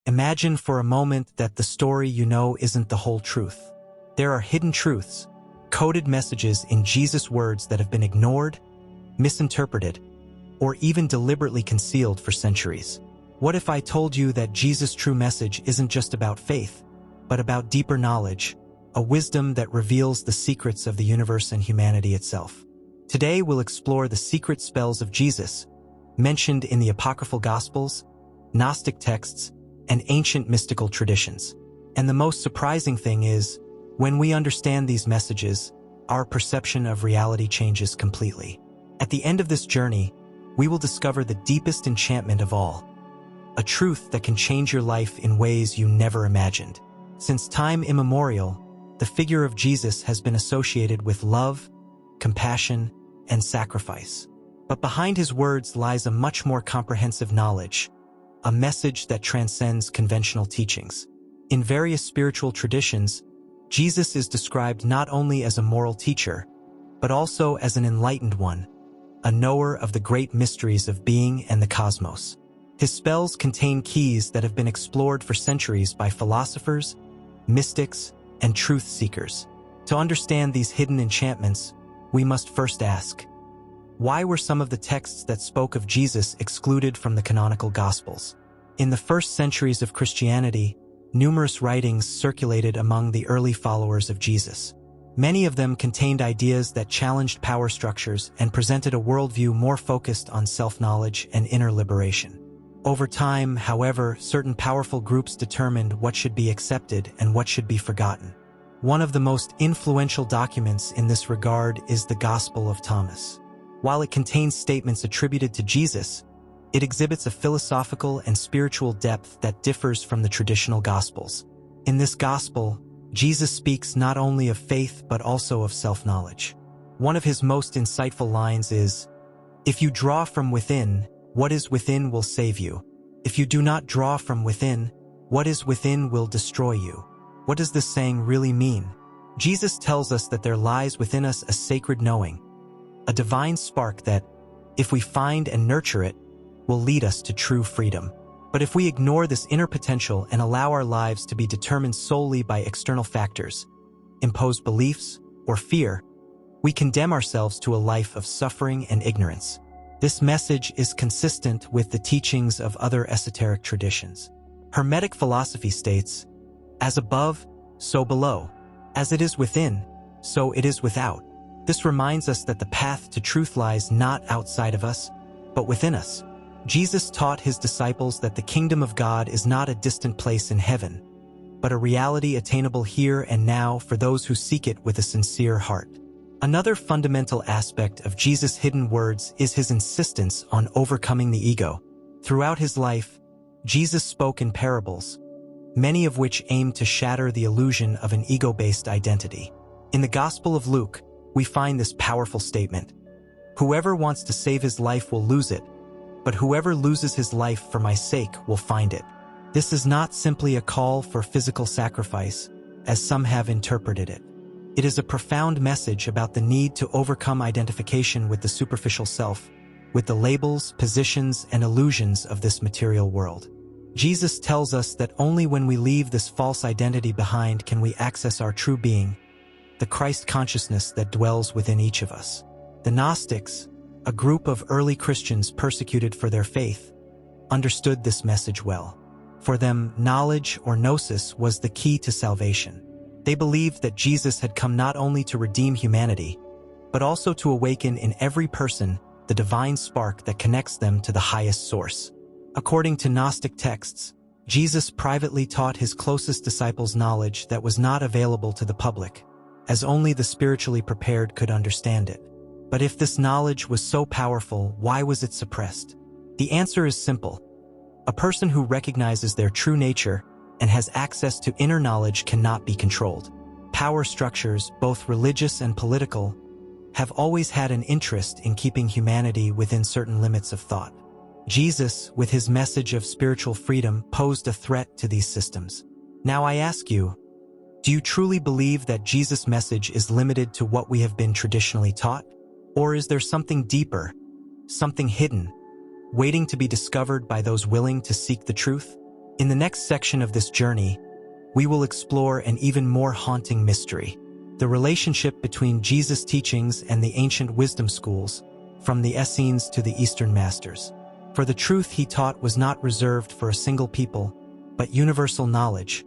Imagine for a moment that the story you know isn't the whole truth. There are hidden truths, coded messages in Jesus' words that have been ignored, misinterpreted, or even deliberately concealed for centuries. What if I told you that Jesus' true message isn't just about faith, but about deeper knowledge, a wisdom that reveals the secrets of the universe and humanity itself? Today we'll explore the secret spells of Jesus, mentioned in the apocryphal Gospels, Gnostic texts, and ancient mystical traditions. And the most surprising thing is, when we understand these messages, our perception of reality changes completely. At the end of this journey, we will discover the deepest enchantment of all, a truth that can change your life in ways you never imagined. Since time immemorial, the figure of Jesus has been associated with love, compassion, and sacrifice. But behind his words lies a much more comprehensive knowledge, a message that transcends conventional teachings. In various spiritual traditions, Jesus is described not only as a moral teacher, but also as an enlightened one, a knower of the great mysteries of being and the cosmos. His spells contain keys that have been explored for centuries by philosophers, mystics, and truth seekers. To understand these hidden enchantments, we must first ask, why were some of the texts that spoke of Jesus excluded from the canonical Gospels? In the first centuries of Christianity, numerous writings circulated among the early followers of Jesus. Many of them contained ideas that challenged power structures and presented a worldview more focused on self-knowledge and inner liberation. Over time, however, certain powerful groups determined what should be accepted and what should be forgotten. One of the most influential documents in this regard is the Gospel of Thomas. While it contains statements attributed to Jesus, it exhibits a philosophical and spiritual depth that differs from the traditional Gospels. In this Gospel, Jesus speaks not only of faith but also of self-knowledge. One of his most insightful lines is, "If you draw from within, what is within will save you. If you do not draw from within, what is within will destroy you." What does this saying really mean? Jesus tells us that there lies within us a sacred knowing, a divine spark that, if we find and nurture it, will lead us to true freedom. But if we ignore this inner potential and allow our lives to be determined solely by external factors, imposed beliefs, or fear, we condemn ourselves to a life of suffering and ignorance. This message is consistent with the teachings of other esoteric traditions. Hermetic philosophy states, "As above, so below. As it is within, so it is without." This reminds us that the path to truth lies not outside of us, but within us. Jesus taught his disciples that the kingdom of God is not a distant place in heaven, but a reality attainable here and now for those who seek it with a sincere heart. Another fundamental aspect of Jesus' hidden words is his insistence on overcoming the ego. Throughout his life, Jesus spoke in parables, many of which aimed to shatter the illusion of an ego-based identity. In the Gospel of Luke, we find this powerful statement, "Whoever wants to save his life will lose it, but whoever loses his life for my sake will find it." This is not simply a call for physical sacrifice, as some have interpreted it. It is a profound message about the need to overcome identification with the superficial self, with the labels, positions, and illusions of this material world. Jesus tells us that only when we leave this false identity behind can we access our true being, the Christ consciousness that dwells within each of us. The Gnostics, a group of early Christians persecuted for their faith, understood this message well. For them, knowledge or gnosis was the key to salvation. They believed that Jesus had come not only to redeem humanity, but also to awaken in every person the divine spark that connects them to the highest source. According to Gnostic texts, Jesus privately taught his closest disciples knowledge that was not available to the public, as only the spiritually prepared could understand it. But if this knowledge was so powerful, why was it suppressed? The answer is simple. A person who recognizes their true nature and has access to inner knowledge cannot be controlled. Power structures, both religious and political, have always had an interest in keeping humanity within certain limits of thought. Jesus, with his message of spiritual freedom, posed a threat to these systems. Now I ask you, do you truly believe that Jesus' message is limited to what we have been traditionally taught? Or is there something deeper, something hidden, waiting to be discovered by those willing to seek the truth? In the next section of this journey, we will explore an even more haunting mystery: the relationship between Jesus' teachings and the ancient wisdom schools, from the Essenes to the Eastern masters. For the truth he taught was not reserved for a single people, but universal knowledge,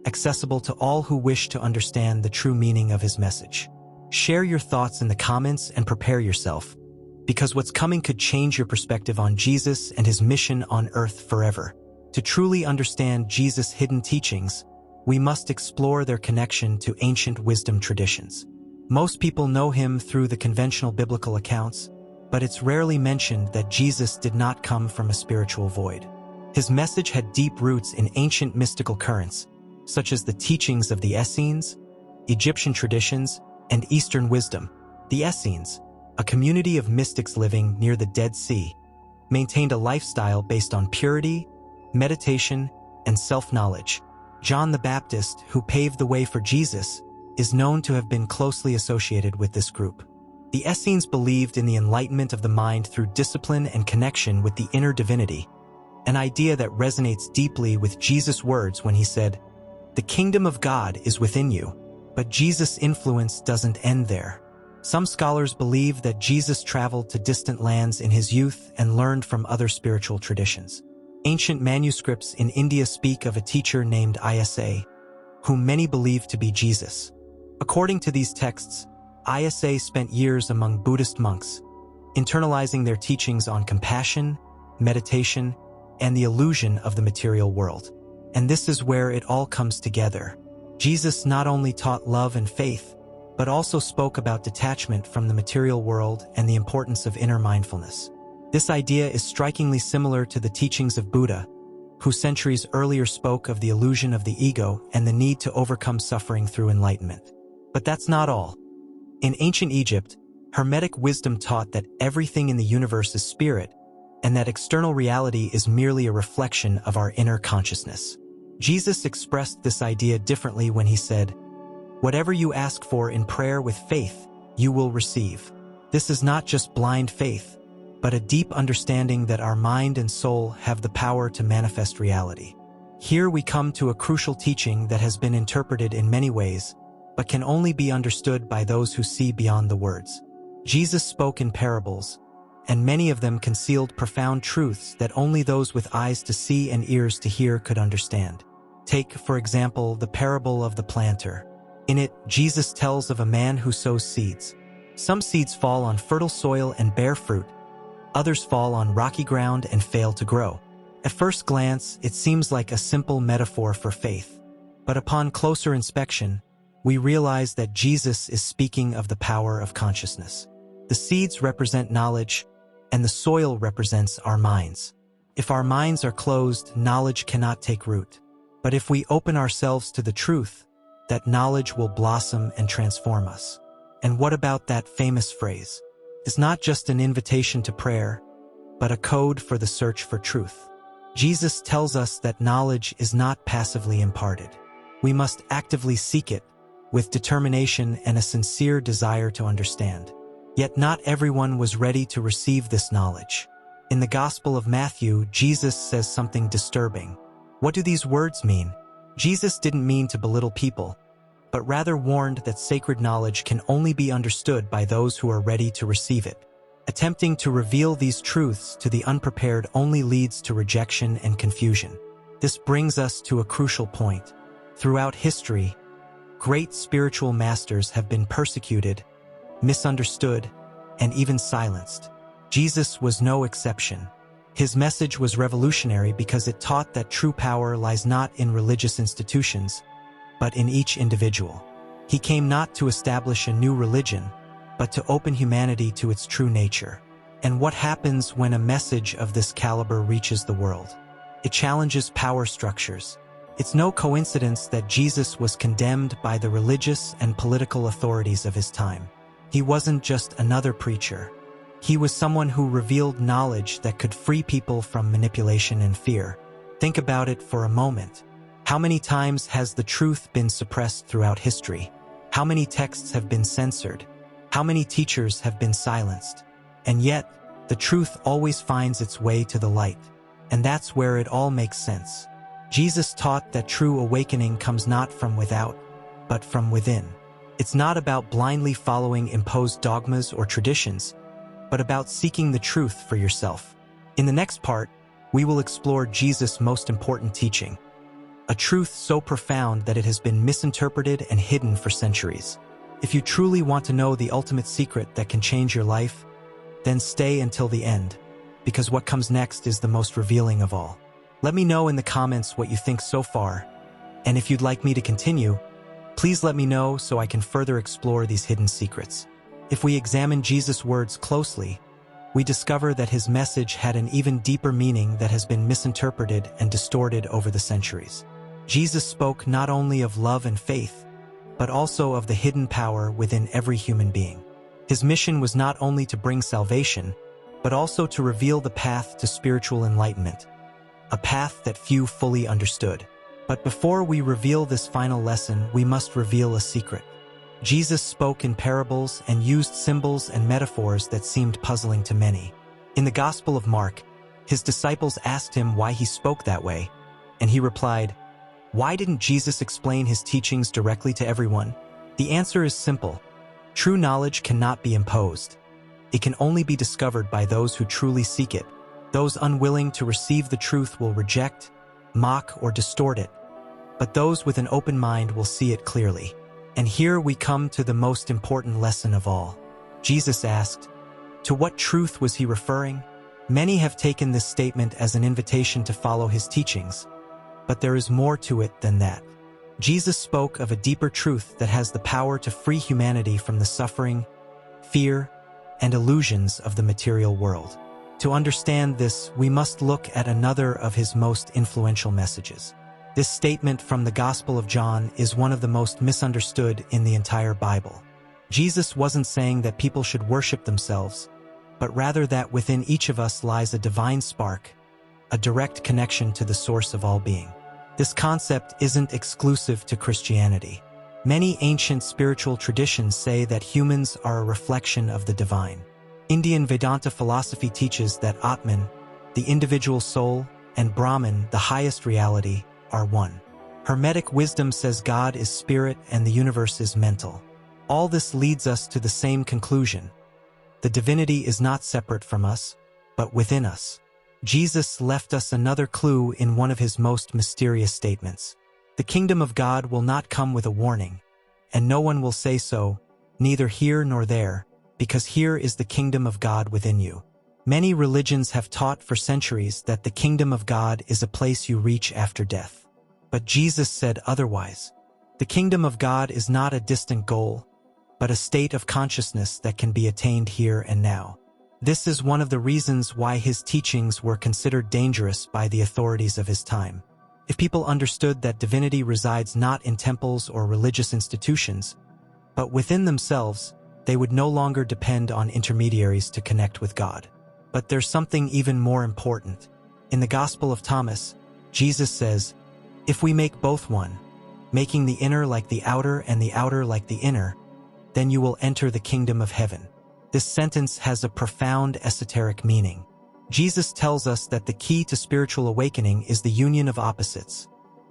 accessible to all who wish to understand the true meaning of his message. Share your thoughts in the comments and prepare yourself, because what's coming could change your perspective on Jesus and his mission on earth forever. To truly understand Jesus' hidden teachings, we must explore their connection to ancient wisdom traditions. Most people know him through the conventional biblical accounts, but it's rarely mentioned that Jesus did not come from a spiritual void. His message had deep roots in ancient mystical currents, such as the teachings of the Essenes, Egyptian traditions, and Eastern wisdom. The Essenes, a community of mystics living near the Dead Sea, maintained a lifestyle based on purity, meditation, and self-knowledge. John the Baptist, who paved the way for Jesus, is known to have been closely associated with this group. The Essenes believed in the enlightenment of the mind through discipline and connection with the inner divinity, an idea that resonates deeply with Jesus' words when he said, "The kingdom of God is within you." But Jesus' influence doesn't end there. Some scholars believe that Jesus traveled to distant lands in his youth and learned from other spiritual traditions. Ancient manuscripts in India speak of a teacher named Isa, whom many believe to be Jesus. According to these texts, Isa spent years among Buddhist monks, internalizing their teachings on compassion, meditation, and the illusion of the material world. And this is where it all comes together. Jesus not only taught love and faith, but also spoke about detachment from the material world and the importance of inner mindfulness. This idea is strikingly similar to the teachings of Buddha, who centuries earlier spoke of the illusion of the ego and the need to overcome suffering through enlightenment. But that's not all. In ancient Egypt, Hermetic wisdom taught that everything in the universe is spirit, and that external reality is merely a reflection of our inner consciousness. Jesus expressed this idea differently when he said, "Whatever you ask for in prayer with faith, you will receive." This is not just blind faith, but a deep understanding that our mind and soul have the power to manifest reality. Here we come to a crucial teaching that has been interpreted in many ways, but can only be understood by those who see beyond the words. Jesus spoke in parables, and many of them concealed profound truths that only those with eyes to see and ears to hear could understand. Take, for example, the parable of the planter. In it, Jesus tells of a man who sows seeds. Some seeds fall on fertile soil and bear fruit. Others fall on rocky ground and fail to grow. At first glance, it seems like a simple metaphor for faith. But upon closer inspection, we realize that Jesus is speaking of the power of consciousness. The seeds represent knowledge, and the soil represents our minds. If our minds are closed, knowledge cannot take root. But if we open ourselves to the truth, that knowledge will blossom and transform us. And what about that famous phrase? It's not just an invitation to prayer, but a code for the search for truth. Jesus tells us that knowledge is not passively imparted. We must actively seek it, with determination and a sincere desire to understand. Yet not everyone was ready to receive this knowledge. In the Gospel of Matthew, Jesus says something disturbing. What do these words mean? Jesus didn't mean to belittle people, but rather warned that sacred knowledge can only be understood by those who are ready to receive it. Attempting to reveal these truths to the unprepared only leads to rejection and confusion. This brings us to a crucial point. Throughout history, great spiritual masters have been persecuted, misunderstood, and even silenced. Jesus was no exception. His message was revolutionary because it taught that true power lies not in religious institutions, but in each individual. He came not to establish a new religion, but to open humanity to its true nature. And what happens when a message of this caliber reaches the world? It challenges power structures. It's no coincidence that Jesus was condemned by the religious and political authorities of his time. He wasn't just another preacher. He was someone who revealed knowledge that could free people from manipulation and fear. Think about it for a moment. How many times has the truth been suppressed throughout history? How many texts have been censored? How many teachers have been silenced? And yet, the truth always finds its way to the light. And that's where it all makes sense. Jesus taught that true awakening comes not from without, but from within. It's not about blindly following imposed dogmas or traditions, but about seeking the truth for yourself. In the next part, we will explore Jesus' most important teaching, a truth so profound that it has been misinterpreted and hidden for centuries. If you truly want to know the ultimate secret that can change your life, then stay until the end, because what comes next is the most revealing of all. Let me know in the comments what you think so far, and if you'd like me to continue, please let me know so I can further explore these hidden secrets. If we examine Jesus' words closely, we discover that his message had an even deeper meaning that has been misinterpreted and distorted over the centuries. Jesus spoke not only of love and faith, but also of the hidden power within every human being. His mission was not only to bring salvation, but also to reveal the path to spiritual enlightenment, a path that few fully understood. But before we reveal this final lesson, we must reveal a secret. Jesus spoke in parables and used symbols and metaphors that seemed puzzling to many. In the Gospel of Mark, his disciples asked him why he spoke that way, and he replied, "Why didn't Jesus explain his teachings directly to everyone?" The answer is simple. True knowledge cannot be imposed. It can only be discovered by those who truly seek it. Those unwilling to receive the truth will reject, mock, or distort it, but those with an open mind will see it clearly. And here we come to the most important lesson of all. Jesus asked, to what truth was he referring? Many have taken this statement as an invitation to follow his teachings, but there is more to it than that. Jesus spoke of a deeper truth that has the power to free humanity from the suffering, fear, and illusions of the material world. To understand this, we must look at another of his most influential messages. This statement from the Gospel of John is one of the most misunderstood in the entire Bible. Jesus wasn't saying that people should worship themselves, but rather that within each of us lies a divine spark, a direct connection to the source of all being. This concept isn't exclusive to Christianity. Many ancient spiritual traditions say that humans are a reflection of the divine. Indian Vedanta philosophy teaches that Atman, the individual soul, and Brahman, the highest reality, are one. Hermetic wisdom says God is spirit and the universe is mental. All this leads us to the same conclusion. The divinity is not separate from us, but within us. Jesus left us another clue in one of his most mysterious statements. The kingdom of God will not come with a warning, and no one will say so, neither here nor there, because here is the kingdom of God within you. Many religions have taught for centuries that the kingdom of God is a place you reach after death. But Jesus said otherwise. The kingdom of God is not a distant goal, but a state of consciousness that can be attained here and now. This is one of the reasons why his teachings were considered dangerous by the authorities of his time. If people understood that divinity resides not in temples or religious institutions, but within themselves, they would no longer depend on intermediaries to connect with God. But there's something even more important. In the Gospel of Thomas, Jesus says, "If we make both one, making the inner like the outer and the outer like the inner, then you will enter the kingdom of heaven." This sentence has a profound esoteric meaning. Jesus tells us that the key to spiritual awakening is the union of opposites,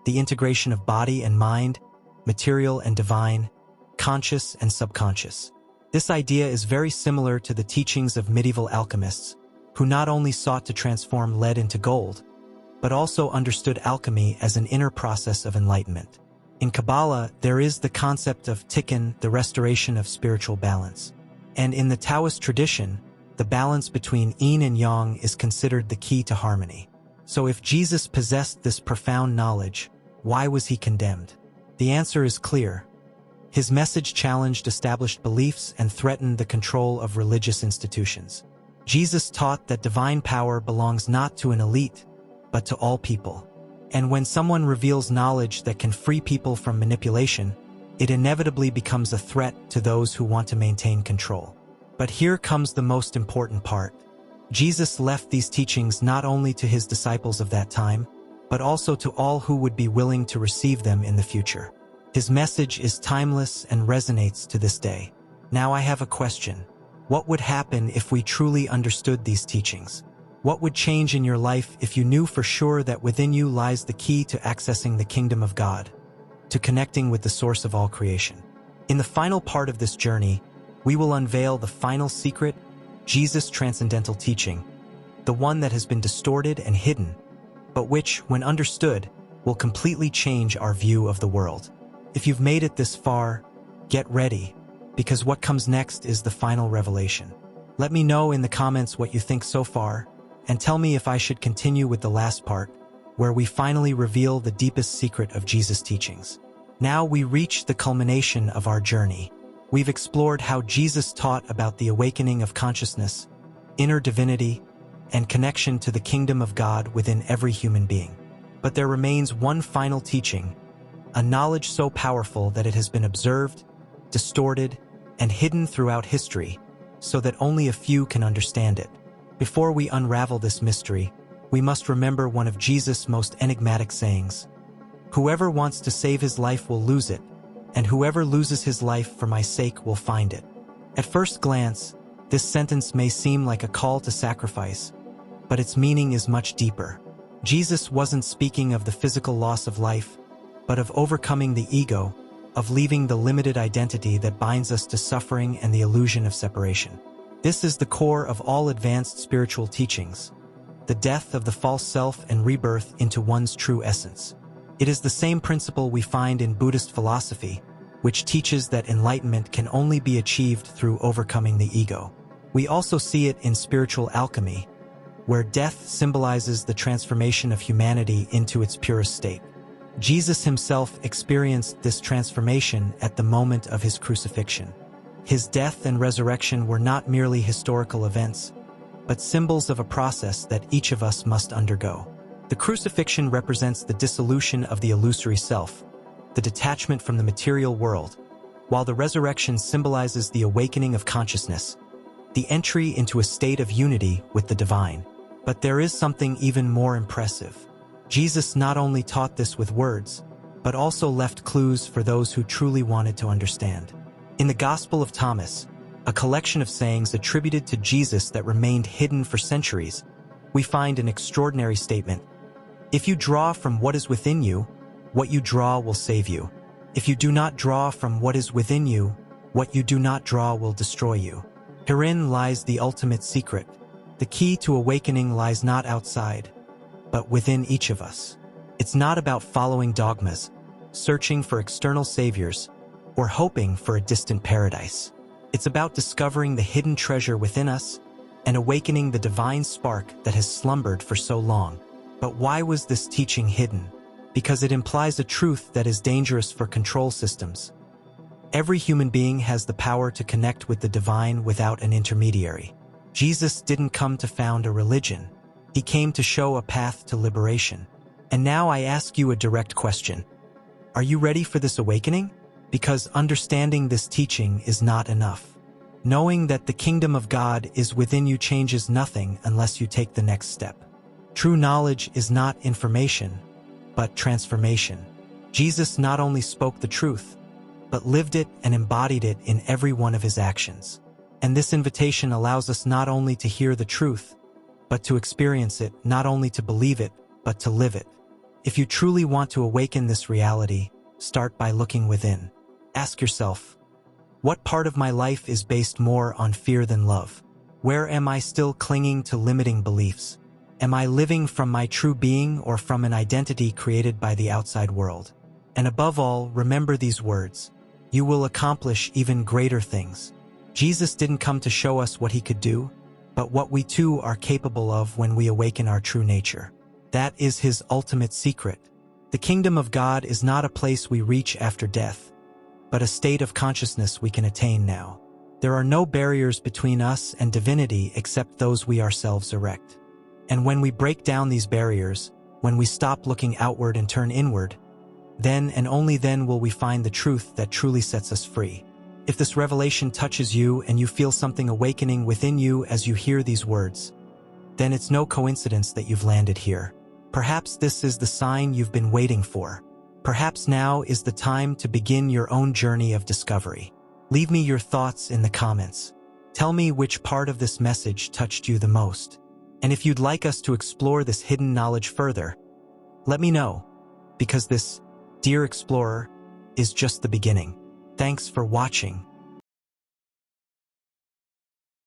the integration of body and mind, material and divine, conscious and subconscious. This idea is very similar to the teachings of medieval alchemists, who not only sought to transform lead into gold, but also understood alchemy as an inner process of enlightenment. In Kabbalah, there is the concept of tikkun, the restoration of spiritual balance. And in the Taoist tradition, the balance between yin and yang is considered the key to harmony. So if Jesus possessed this profound knowledge, why was he condemned? The answer is clear. His message challenged established beliefs and threatened the control of religious institutions. Jesus taught that divine power belongs not to an elite, but to all people. And when someone reveals knowledge that can free people from manipulation, it inevitably becomes a threat to those who want to maintain control. But here comes the most important part. Jesus left these teachings not only to his disciples of that time, but also to all who would be willing to receive them in the future. His message is timeless and resonates to this day. Now I have a question. What would happen if we truly understood these teachings? What would change in your life if you knew for sure that within you lies the key to accessing the kingdom of God, to connecting with the source of all creation? In the final part of this journey, we will unveil the final secret, Jesus' transcendental teaching, the one that has been distorted and hidden, but which, when understood, will completely change our view of the world. If you've made it this far, get ready, because what comes next is the final revelation. Let me know in the comments what you think so far, and tell me if I should continue with the last part, where we finally reveal the deepest secret of Jesus' teachings. Now we reach the culmination of our journey. We've explored how Jesus taught about the awakening of consciousness, inner divinity, and connection to the kingdom of God within every human being. But there remains one final teaching, a knowledge so powerful that it has been observed, distorted, and hidden throughout history, so that only a few can understand it. Before we unravel this mystery, we must remember one of Jesus' most enigmatic sayings: "Whoever wants to save his life will lose it, and whoever loses his life for my sake will find it." At first glance, this sentence may seem like a call to sacrifice, but its meaning is much deeper. Jesus wasn't speaking of the physical loss of life, but of overcoming the ego, of leaving the limited identity that binds us to suffering and the illusion of separation. This is the core of all advanced spiritual teachings, the death of the false self and rebirth into one's true essence. It is the same principle we find in Buddhist philosophy, which teaches that enlightenment can only be achieved through overcoming the ego. We also see it in spiritual alchemy, where death symbolizes the transformation of humanity into its purest state. Jesus himself experienced this transformation at the moment of his crucifixion. His death and resurrection were not merely historical events, but symbols of a process that each of us must undergo. The crucifixion represents the dissolution of the illusory self, the detachment from the material world, while the resurrection symbolizes the awakening of consciousness, the entry into a state of unity with the divine. But there is something even more impressive. Jesus not only taught this with words, but also left clues for those who truly wanted to understand. In the Gospel of Thomas, a collection of sayings attributed to Jesus that remained hidden for centuries, we find an extraordinary statement: "If you draw from what is within you, what you draw will save you. If you do not draw from what is within you, what you do not draw will destroy you." Herein lies the ultimate secret. The key to awakening lies not outside, but within each of us. It's not about following dogmas, searching for external saviors, or hoping for a distant paradise. It's about discovering the hidden treasure within us and awakening the divine spark that has slumbered for so long. But why was this teaching hidden? Because it implies a truth that is dangerous for control systems. Every human being has the power to connect with the divine without an intermediary. Jesus didn't come to found a religion. He came to show a path to liberation. And now I ask you a direct question. Are you ready for this awakening? Because understanding this teaching is not enough. Knowing that the kingdom of God is within you changes nothing unless you take the next step. True knowledge is not information, but transformation. Jesus not only spoke the truth, but lived it and embodied it in every one of his actions. And this invitation allows us not only to hear the truth, but to experience it, not only to believe it, but to live it. If you truly want to awaken this reality, start by looking within. Ask yourself, what part of my life is based more on fear than love? Where am I still clinging to limiting beliefs? Am I living from my true being or from an identity created by the outside world? And above all, remember these words: you will accomplish even greater things. Jesus didn't come to show us what he could do, but what we too are capable of when we awaken our true nature. That is his ultimate secret. The kingdom of God is not a place we reach after death, but a state of consciousness we can attain now. There are no barriers between us and divinity except those we ourselves erect. And when we break down these barriers, when we stop looking outward and turn inward, then and only then will we find the truth that truly sets us free. If this revelation touches you and you feel something awakening within you as you hear these words, then it's no coincidence that you've landed here. Perhaps this is the sign you've been waiting for. Perhaps now is the time to begin your own journey of discovery. Leave me your thoughts in the comments. Tell me which part of this message touched you the most. And if you'd like us to explore this hidden knowledge further, let me know, because this, dear explorer, is just the beginning. Thanks for watching.